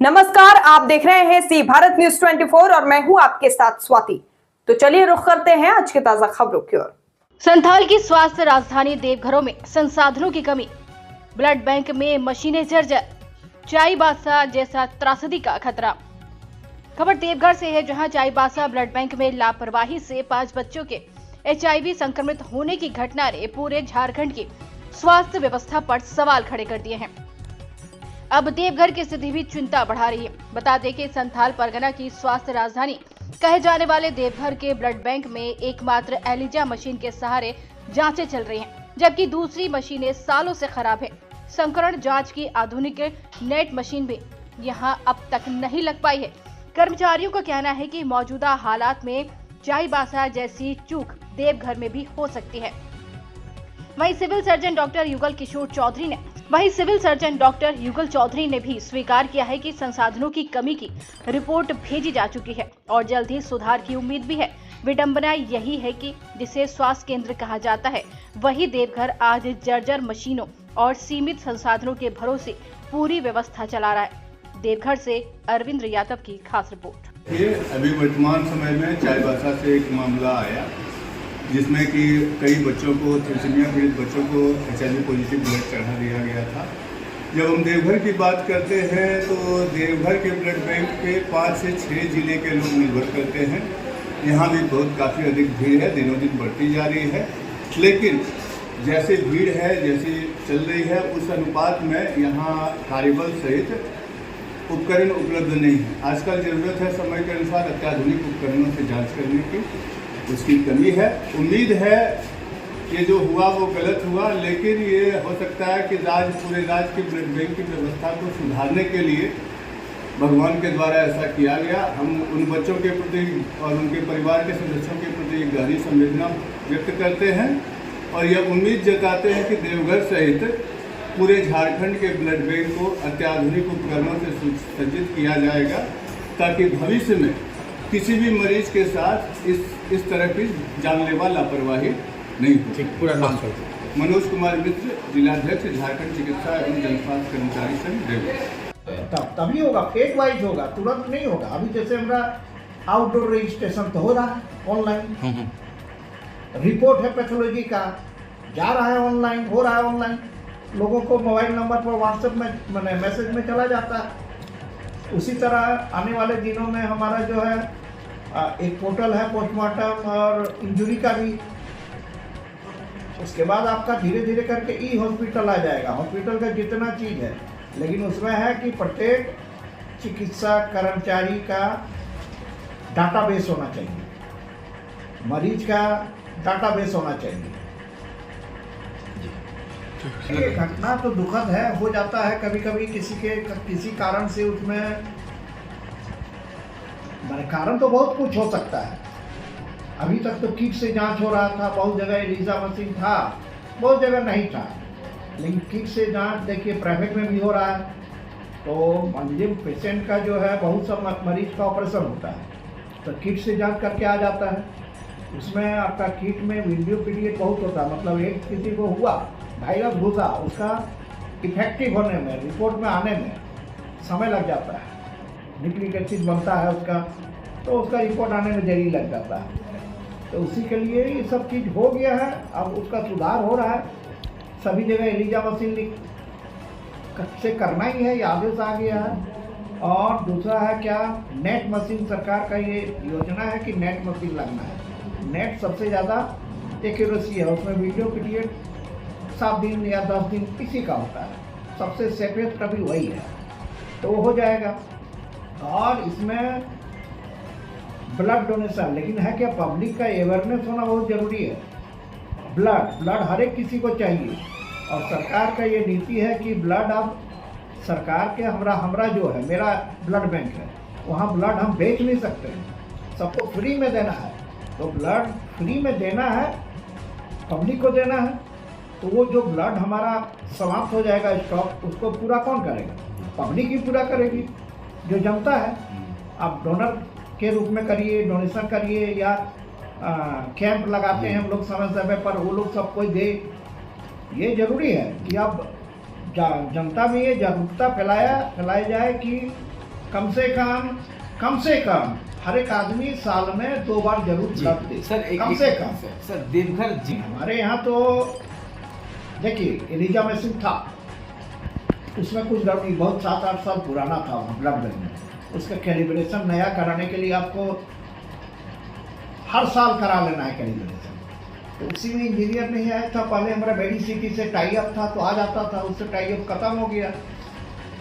नमस्कार, आप देख रहे हैं सी भारत न्यूज 24 और मैं हूं आपके साथ स्वाति। तो चलिए रुख करते हैं आज की ताजा खबरों की ओर। संथाल की स्वास्थ्य राजधानी देवघरों में संसाधनों की कमी, ब्लड बैंक में मशीनें जर्जर, चाईबासा जैसा त्रासदी का खतरा। खबर देवघर से है, जहां चाईबासा ब्लड बैंक में लापरवाही से 5 बच्चों के HIV संक्रमित होने की घटना ने पूरे झारखंड की स्वास्थ्य व्यवस्था पर सवाल खड़े कर दिए हैं। अब देवघर की स्थिति भी चिंता बढ़ा रही है। बता दें कि संथाल परगना की स्वास्थ्य राजधानी कहे जाने वाले देवघर के ब्लड बैंक में एकमात्र एलिजा मशीन के सहारे जांचें चल रही हैं, जबकि दूसरी मशीनें सालों से खराब है। संकरण जांच की आधुनिक नेट मशीन भी यहां अब तक नहीं लग पाई है। कर्मचारियों का कहना है कि मौजूदा हालात में चाईबासा जैसी चूक देवघर में भी हो सकती है। वहीं सिविल सर्जन डॉक्टर युगल चौधरी ने भी स्वीकार किया है कि संसाधनों की कमी की रिपोर्ट भेजी जा चुकी है और जल्द ही सुधार की उम्मीद भी है। विडंबना यही है कि जिसे स्वास्थ्य केंद्र कहा जाता है, वही देवघर आज जर्जर मशीनों और सीमित संसाधनों के भरोसे पूरी व्यवस्था चला रहा है। देवघर से अरविंद यादव की खास रिपोर्ट। ये अभी वर्तमान समय में चाईबासा से एक मामला आया जिसमें कि कई बच्चों को, थैलेसीमिया पीड़ित बच्चों को HIV पॉजिटिव ब्लड चढ़ा दिया गया था। जब हम देवघर की बात करते हैं तो देवघर के ब्लड बैंक पे 5 से 6 जिले के लोग निर्भर करते हैं। यहाँ भी बहुत काफ़ी अधिक भीड़ है, दिनों दिन बढ़ती जा रही है। लेकिन जैसे भीड़ है, जैसी चल रही है, उस अनुपात में यहाँ कार्यबल सहित उपकरण उपलब्ध नहीं है। आजकल ज़रूरत है समय के अनुसार अत्याधुनिक उपकरणों से जाँच करने की, उसकी कमी है। उम्मीद है कि जो हुआ वो गलत हुआ, लेकिन ये हो सकता है कि पूरे राज्य के ब्लड बैंक की व्यवस्था को सुधारने के लिए भगवान के द्वारा ऐसा किया गया। हम उन बच्चों के प्रति और उनके परिवार के सदस्यों के प्रति गहरी संवेदना व्यक्त करते हैं और यह उम्मीद जताते हैं कि देवघर सहित पूरे झारखंड के ब्लड बैंक को अत्याधुनिक उपकरणों से सुसज्जित किया जाएगा, ताकि भविष्य में किसी भी मरीज के साथ इस तरह की जानलेवा लापरवाही नहीं हो। पूरा नाम मनोज कुमार मिश्र, जिलाध्यक्ष, झारखंड चिकित्सा एवं जनस्वास्थ्य कर्मचारी संघ देवघर। तभी होगा, फेज वाइज होगा, तुरंत नहीं होगा। अभी जैसे हमारा आउटडोर रजिस्ट्रेशन तो हो रहा है ऑनलाइन, रिपोर्ट है पैथोलॉजी का जा रहा है ऑनलाइन, हो रहा है ऑनलाइन, लोगों को मोबाइल नंबर पर व्हाट्सएप में मैसेज में चला जाता है। उसी तरह आने वाले दिनों में हमारा जो है एक पोर्टल है पोस्टमार्टम और इंजरी का भी। उसके बाद आपका धीरे धीरे करके हॉस्पिटल आ जाएगा। हॉस्पिटल का जितना चीज़ है, लेकिन उसमें है कि प्रत्येक चिकित्सा कर्मचारी का डाटाबेस होना चाहिए, मरीज का डाटाबेस होना चाहिए। ये घटना तो दुखद है, हो जाता है कभी कभी किसी कारण से। उसमें कारण तो बहुत कुछ हो सकता है। अभी तक तो किट से जांच हो रहा था, बहुत जगह एलिजा मशीन था, बहुत जगह नहीं था, लेकिन किट से जांच देखिए प्राइवेट में भी हो रहा है। तो मान लीजिए पेशेंट का जो है, बहुत सब मरीज का ऑपरेशन होता है तो किट से जांच करके आ जाता है। उसमें आपका किट में वीडियो पीरियड बहुत होता है, मतलब एक किसी को हुआ वायरस घुसा, उसका इफेक्टिव होने में, रिपोर्ट में आने में समय लग जाता है। न्यूक्लिक एसिड बनता है उसका, तो उसका रिपोर्ट आने में देरी लग जाता है। तो उसी के लिए ये सब चीज़ हो गया है, अब उसका सुधार हो रहा है। सभी जगह एलिजा मशीन से करना ही है, ये आदेश आ गया है। और दूसरा है क्या, नेट मशीन, सरकार का ये योजना है कि नेट मशीन लगना है। नेट सबसे ज़्यादा एक्यूरेसी है, उसमें वीडियो पीरियड 7 दिन या 10 दिन इसी का होता है, सबसे सेफेस्ट अभी वही है, तो वो हो जाएगा। और इसमें ब्लड डोनेशन, लेकिन है क्या, पब्लिक का अवेयरनेस होना बहुत ज़रूरी है। ब्लड हर एक किसी को चाहिए और सरकार का ये नीति है कि ब्लड अब सरकार के हमरा जो है, मेरा ब्लड बैंक है, वहाँ ब्लड हम बेच नहीं सकते, सबको फ्री में देना है। तो ब्लड फ्री में देना है, पब्लिक को देना है। तो वो जो ब्लड हमारा समाप्त हो जाएगा स्टॉक, उसको पूरा कौन करेगा? पब्लिक ही पूरा करेगी, जो जनता है। आप डोनर के रूप में करिए, डोनेशन करिए, या कैंप लगाते हैं हम लोग समय समय पर, वो लोग सब कोई दे। ये जरूरी है कि अब जनता में ये जागरूकता फैलाई जाए कि कम से कम हर एक आदमी साल में 2 बार जरूर ब्लड दे। सर कम से कम सर देवघर जी हमारे यहाँ तो देखिए एलिजा मशीन था, उसमें कुछ गड़बड़ी, बहुत 7-8 साल पुराना था ब्लड बैंक में। उसका कैलिब्रेशन नया कराने के लिए आपको हर साल करा लेना है कैलिब्रेशन। तो उसी में इंजीनियर नहीं आया था, पहले हमारा बेडी सिटी से टाई अप था तो आ जाता था, उससे टाई अप खत्म हो गया।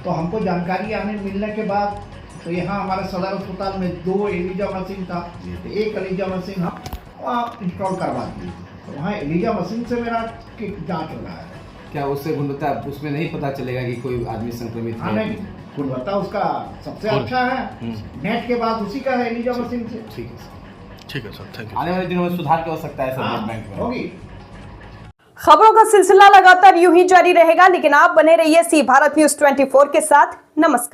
तो हमको जानकारी मिलने के बाद तो यहाँ हमारे सदर अस्पताल में 2 एलिजा मशीन था, तो 1 एलिजा मशीन हम वहाँ इंस्टॉल करवा दिए। तो वहाँ एलिजा मशीन से मेरा जाँच हो रहा है। क्या उससे गुणवत्ता उसमें नहीं पता चलेगा कि कोई आदमी संक्रमित हाँ है? नहीं, गुणवत्ता उसका सबसे अच्छा है, नेट के बाद उसी का है एलिजा मशीन से। ठीक है सर, ठीक है सर, थैंक यू। आने वाले दिनों में सुधार की आवश्यकता है सर ब्लड बैंक में। होगी। खबरों का सिलसिला लगातार यूं ही जारी रहेगा, लेकिन आप बने रहिए सी भारत न्यूज 24 के साथ। नमस्कार।